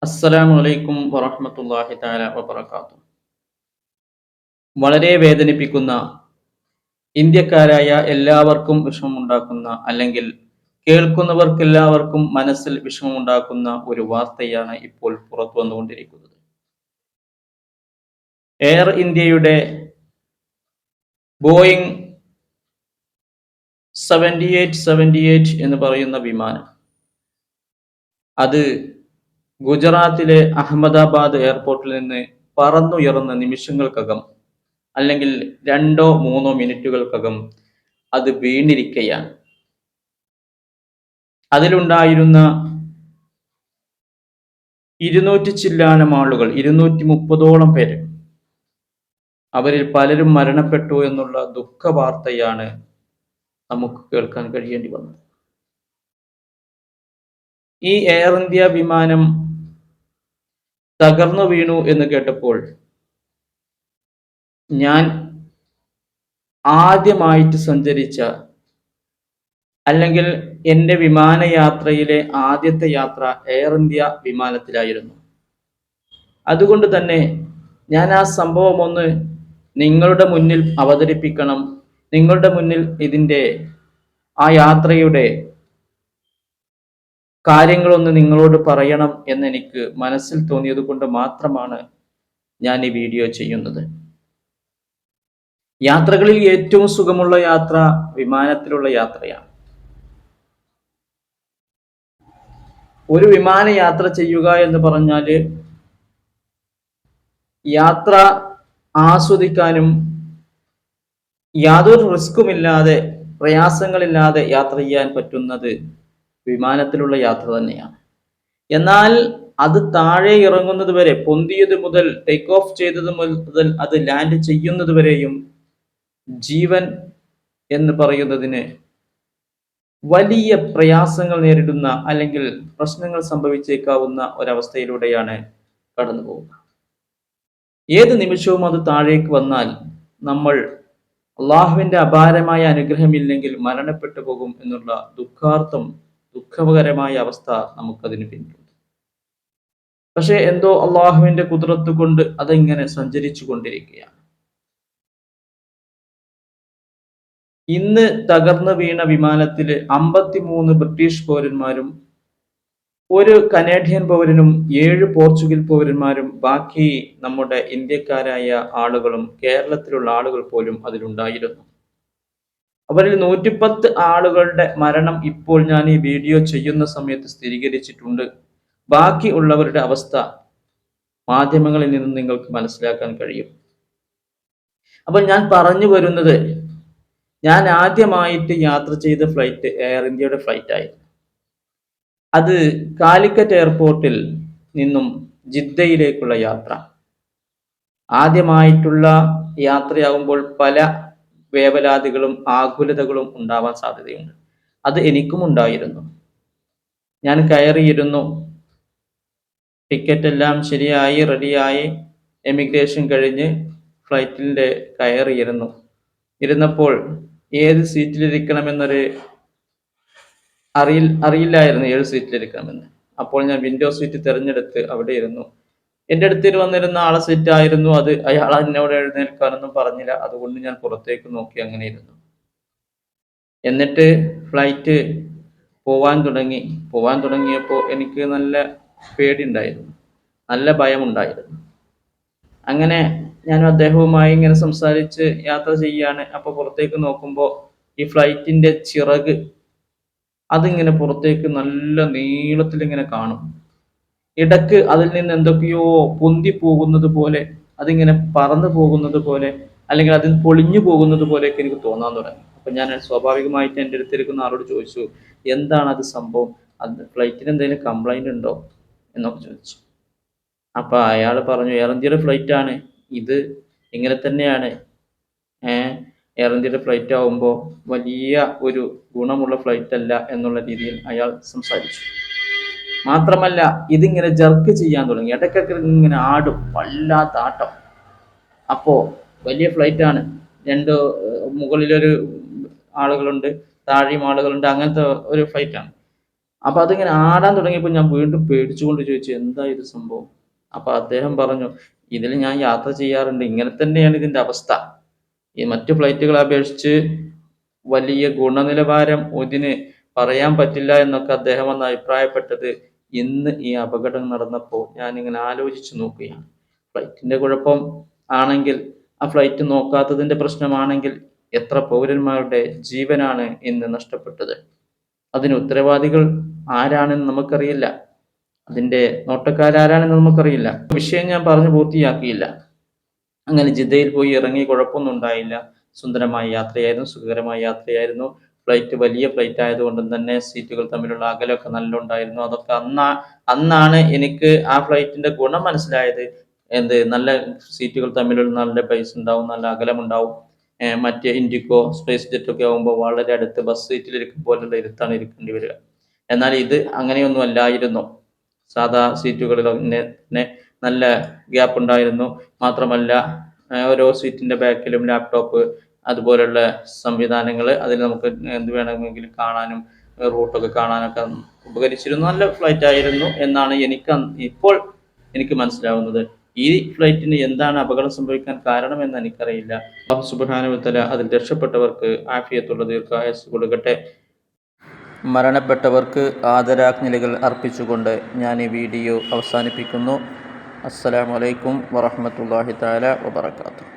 അസ്സലാമു അലൈക്കും വറഹ്മത്തുള്ളാഹി തആല വബറകാതുഹു. വളരെ വേദനിപ്പിക്കുന്ന, ഇന്ത്യക്കാരായ എല്ലാവർക്കും വിഷമമുണ്ടാക്കുന്ന, അല്ലെങ്കിൽ കേൾക്കുന്നവർക്കെല്ലാവർക്കും മനസ്സിൽ വിഷമമുണ്ടാക്കുന്ന ഒരു വാർത്തയാണ് ഇപ്പോൾ പുറത്തു വന്നുകൊണ്ടിരിക്കുന്നത്. എയർ ഇന്ത്യയുടെ ബോയിങ് 7878 എന്ന് പറയുന്ന വിമാനം, അത് ഗുജറാത്തിലെ അഹമ്മദാബാദ് എയർപോർട്ടിൽ നിന്ന് പറന്നുയർന്ന നിമിഷങ്ങൾക്കകം, അല്ലെങ്കിൽ 2-3 മിനിറ്റുകൾക്കകം അത് വീണിരിക്കുകയാണ്. അതിലുണ്ടായിരുന്ന 200 ചില്ലാനം ആളുകൾ, 230ഓളം പേര്, അവരിൽ പലരും മരണപ്പെട്ടു എന്നുള്ള ദുഃഖ വാർത്തയാണ് നമുക്ക് കേൾക്കാൻ കഴിയേണ്ടി വന്നത്. ഈ എയർ ഇന്ത്യ വിമാനം തകർന്നു വീണു എന്ന് കേട്ടപ്പോൾ ഞാൻ ആദ്യമായിട്ട് സഞ്ചരിച്ച, അല്ലെങ്കിൽ എൻ്റെ വിമാനയാത്രയിലെ ആദ്യത്തെ യാത്ര എയർ ഇന്ത്യ വിമാനത്തിലായിരുന്നു. അതുകൊണ്ട് തന്നെ ഞാൻ ആ സംഭവം ഒന്ന് നിങ്ങളുടെ മുന്നിൽ അവതരിപ്പിക്കണം, നിങ്ങളുടെ മുന്നിൽ ഇതിൻ്റെ ആ യാത്രയുടെ കാര്യങ്ങളൊന്ന് നിങ്ങളോട് പറയണം എന്നെനിക്ക് മനസ്സിൽ തോന്നിയത് കൊണ്ട് മാത്രമാണ് ഞാൻ ഈ വീഡിയോ ചെയ്യുന്നത്. യാത്രകളിൽ ഏറ്റവും സുഖമുള്ള യാത്ര വിമാനത്തിലുള്ള യാത്രയാണ്. ഒരു വിമാനയാത്ര ചെയ്യുക എന്ന് പറഞ്ഞാൽ യാത്ര ആസ്വദിക്കാനും യാതൊരു റിസ്കുമില്ലാതെ, പ്രയാസങ്ങളില്ലാതെ യാത്ര ചെയ്യാൻ പറ്റുന്നത് വിമാനത്തിലുള്ള യാത്ര തന്നെയാണ്. എന്നാൽ അത് താഴെ ഇറങ്ങുന്നത് വരെ, പൊന്തിയത് മുതൽ, ടേക്ക് ഓഫ് ചെയ്തത് മുതൽ അത് ലാൻഡ് ചെയ്യുന്നത് വരെയും ജീവൻ എന്ന് പറയുന്നതിന് വലിയ പ്രയാസങ്ങൾ നേരിടുന്ന, അല്ലെങ്കിൽ പ്രശ്നങ്ങൾ സംഭവിച്ചേക്കാവുന്ന ഒരവസ്ഥയിലൂടെയാണ് കടന്നു പോകുക. ഏത് നിമിഷവും അത് താഴേക്ക് വന്നാൽ നമ്മൾ അള്ളാഹുവിന്റെ അപാരമായ അനുഗ്രഹമില്ലെങ്കിൽ മരണപ്പെട്ടു പോകും എന്നുള്ള ദുഃഖകരമായ അവസ്ഥ നമുക്കതിന് പിന്നിലുണ്ട്. പക്ഷെ എന്തോ അള്ളാഹുവിന്റെ ഖുദ്റത്ത് കൊണ്ട് അതിങ്ങനെ സഞ്ചരിച്ചു കൊണ്ടിരിക്കുകയാണ്. ഇന്ന് തകർന്നു വീണ വിമാനത്തില് 53 ബ്രിട്ടീഷ് പൗരന്മാരും, ഒരു കനേഡിയൻ പൗരനും, 7 പോർച്ചുഗൽ പൗരന്മാരും, ബാക്കി നമ്മുടെ ഇന്ത്യക്കാരായ ആളുകളും കേരളത്തിലുള്ള ആളുകൾ പോലും അതിലുണ്ടായിരുന്നു. അവരിൽ 110 ആളുകളുടെ മരണം ഇപ്പോൾ ഞാൻ ഈ വീഡിയോ ചെയ്യുന്ന സമയത്ത് സ്ഥിരീകരിച്ചിട്ടുണ്ട്. ബാക്കി ഉള്ളവരുടെ അവസ്ഥ മാധ്യമങ്ങളിൽ നിന്ന് നിങ്ങൾക്ക് മനസ്സിലാക്കാൻ കഴിയും. അപ്പൊ ഞാൻ പറഞ്ഞു വരുന്നത്, ഞാൻ ആദ്യമായിട്ട് യാത്ര ചെയ്ത ഫ്ലൈറ്റ് എയർ ഇന്ത്യയുടെ ഫ്ലൈറ്റ് ആയിരുന്നു. അത് കാലിക്കറ്റ് എയർപോർട്ടിൽ നിന്നും ജിദ്ദയിലേക്കുള്ള യാത്ര. ആദ്യമായിട്ടുള്ള യാത്രയാകുമ്പോൾ പല വേവലാതികളും ആകുലതകളും ഉണ്ടാവാൻ സാധ്യതയുണ്ട്. അത് എനിക്കും ഉണ്ടായിരുന്നു. ഞാൻ കയറിയിരുന്നു, ടിക്കറ്റ് എല്ലാം ശരിയായി റെഡിയായി, എമിഗ്രേഷൻ കഴിഞ്ഞ് ഫ്ലൈറ്റിൻ്റെ ഇരുന്നപ്പോൾ ഏത് സീറ്റിലിരിക്കണമെന്നൊരു അറിയില്ലായിരുന്നു, ഏത് സീറ്റിലിരിക്കണമെന്ന്. അപ്പോൾ ഞാൻ വിൻഡോ സീറ്റ് തിരഞ്ഞെടുത്ത് അവിടെ ഇരുന്നു. എൻ്റെ അടുത്ത് വന്നിരുന്ന ആളെ സീറ്റ് ആയിരുന്നു അത്. അയാൾ എന്നോട് എഴുന്നേൽക്കാനൊന്നും പറഞ്ഞില്ല. അതുകൊണ്ട് ഞാൻ പുറത്തേക്ക് നോക്കി അങ്ങനെ ഇരുന്നു. എന്നിട്ട് ഫ്ലൈറ്റ് പോവാൻ തുടങ്ങിയപ്പോൾ എനിക്ക് നല്ല പേടിയുണ്ടായിരുന്നു, നല്ല ഭയമുണ്ടായിരുന്നു. അങ്ങനെ ഞാൻ അദ്ദേഹവുമായി ഇങ്ങനെ സംസാരിച്ച് യാത്ര ചെയ്യാണ്. അപ്പോൾ പുറത്തേക്ക് നോക്കുമ്പോൾ ഈ ഫ്ലൈറ്റിന്റെ ചിറക് അതിങ്ങനെ പുറത്തേക്ക് നല്ല നീളത്തിൽ ഇങ്ങനെ കാണും. ഇടക്ക് അതിൽ നിന്ന് എന്തൊക്കെയോ പൊന്തി പോകുന്നത് പോലെ, അതിങ്ങനെ പറന്നു പോകുന്നത് പോലെ, അല്ലെങ്കിൽ അതിൽ പൊളിഞ്ഞു പോകുന്നത് പോലെയൊക്കെ എനിക്ക് തോന്നാൻ തുടങ്ങി. അപ്പൊ ഞാൻ സ്വാഭാവികമായിട്ട് എൻ്റെ അടുത്തിരിക്കുന്ന ആളോട് ചോദിച്ചു, എന്താണ് അത് സംഭവം, അത് ഫ്ലൈറ്റിന് എന്തെങ്കിലും കംപ്ലൈന്റ് ഉണ്ടോ എന്നൊക്കെ ചോദിച്ചു. അപ്പൊ അയാൾ പറഞ്ഞു, എയർ ഇന്ത്യയുടെ ഫ്ലൈറ്റ് ആണ് ഇത്, ഇങ്ങനെ തന്നെയാണ്. എയർ ഇന്ത്യയുടെ ഫ്ലൈറ്റ് ആവുമ്പോൾ വലിയ ഒരു ഗുണമുള്ള ഫ്ലൈറ്റ് അല്ല എന്നുള്ള രീതിയിൽ അയാൾ സംസാരിച്ചു. മാത്രമല്ല, ഇതിങ്ങനെ ജർക്ക് ചെയ്യാൻ തുടങ്ങി, ഇടയ്ക്കൊക്കെ ഇങ്ങനെ ആടും, വല്ലാത്ത ആട്ടം. അപ്പോ വലിയ ഫ്ലൈറ്റ് ആണ്, മുകളിലൊരു ആളുകളുണ്ട്, താഴെയും ആളുകളുണ്ട്, അങ്ങനത്തെ ഒരു ഫ്ലൈറ്റ് ആണ്. അപ്പോൾ അതിങ്ങനെ ആടാൻ തുടങ്ങിയപ്പോൾ ഞാൻ വീണ്ടും പേടിച്ചുകൊണ്ട് ചോദിച്ചു, എന്താ ഇത് സംഭവം? അപ്പോൾ അദ്ദേഹം പറഞ്ഞു, ഇതിൽ ഞാൻ യാത്ര ചെയ്യാറുണ്ട്, ഇങ്ങനെ തന്നെയാണ് ഇതിന്റെ അവസ്ഥ. ഈ മറ്റു ഫ്ലൈറ്റുകളെ അപേക്ഷിച്ച് വലിയ ഗുണനിലവാരം ഇതിന് പറയാൻ പറ്റില്ല എന്നൊക്കെ അദ്ദേഹം അന്ന് അഭിപ്രായപ്പെട്ടത് ഇന്ന് ഈ അപകടം നടന്നപ്പോൾ ഞാനിങ്ങനെ ആലോചിച്ചു നോക്കുകയാണ്. ഫ്ലൈറ്റിന്റെ കുഴപ്പം ആണെങ്കിൽ, ആ ഫ്ലൈറ്റ് നോക്കാത്തതിന്റെ പ്രശ്നമാണെങ്കിൽ എത്ര പൗരന്മാരുടെ ജീവനാണ് ഇന്ന് നഷ്ടപ്പെട്ടത്. അതിന് ഉത്തരവാദികൾ ആരാണെന്ന് നമുക്കറിയില്ല, അതിന്റെ നോട്ടക്കാരാരാണെന്ന് നമുക്കറിയില്ല. വിഷയം ഞാൻ പറഞ്ഞു പൂർത്തിയാക്കിയില്ല. അങ്ങനെ ജിദ്ദയിൽ പോയി ഇറങ്ങി, കുഴപ്പമൊന്നും ഉണ്ടായില്ല. സുന്ദരമായ യാത്രയായിരുന്നു, സുഖകരമായ യാത്രയായിരുന്നു. ഫ്ലൈറ്റ് വലിയ ഫ്ലൈറ്റ് ആയതുകൊണ്ടും തന്നെ സീറ്റുകൾ തമ്മിലുള്ള അകലമൊക്കെ നല്ല ഉണ്ടായിരുന്നു. അതൊക്കെ അന്നാണ് എനിക്ക് ആ ഫ്ലൈറ്റിന്റെ ഗുണം മനസ്സിലായത്. നല്ല സീറ്റുകൾ തമ്മിലുള്ള നല്ല പൈസ ഉണ്ടാവും, നല്ല അകലമുണ്ടാവും. മറ്റേ ഇൻഡിഗോ, സ്പേസ് ജെറ്റ് ഒക്കെ ആകുമ്പോൾ വളരെ അടുത്ത് ബസ് സീറ്റിലിരിക്കും പോലുള്ള ഇരുത്താണ് ഇരിക്കേണ്ടി വരിക. എന്നാൽ ഇത് അങ്ങനെയൊന്നും അല്ലായിരുന്നു. സാധാ സീറ്റുകളിൽ തന്നെ നല്ല ഗ്യാപ്പ് ഉണ്ടായിരുന്നു. മാത്രമല്ല ഓരോ സീറ്റിന്റെ ബാക്കിലും ലാപ്ടോപ്പ് അതുപോലുള്ള സംവിധാനങ്ങൾ, അതിൽ നമുക്ക് എന്ത് വേണമെങ്കിലും കാണാനും റൂട്ടൊക്കെ കാണാനൊക്കെ ഉപകരിച്ചിരുന്നു. നല്ല ഫ്ലൈറ്റ് ആയിരുന്നു എന്നാണ് ഇപ്പോൾ എനിക്ക് മനസ്സിലാവുന്നത്. ഈ ഫ്ലൈറ്റിന് എന്താണ് അപകടം സംഭവിക്കാൻ കാരണമെന്ന് എനിക്കറിയില്ല. അല്ലാഹു സുബ്ഹാനഹു വ തആല അതിൽ രക്ഷപ്പെട്ടവർക്ക് ആഫിയത്തുള്ള ദീർഘായുസ്സ് കൊടുക്കട്ടെ. മരണപ്പെട്ടവർക്ക് ആദരാജ്ഞലികൾ അർപ്പിച്ചുകൊണ്ട് ഞാൻ ഈ വീഡിയോ അവസാനിപ്പിക്കുന്നു. അസ്സലാമു അലൈക്കും വറഹ്മത്തുള്ളാഹി തആല വബറകാതുഹു.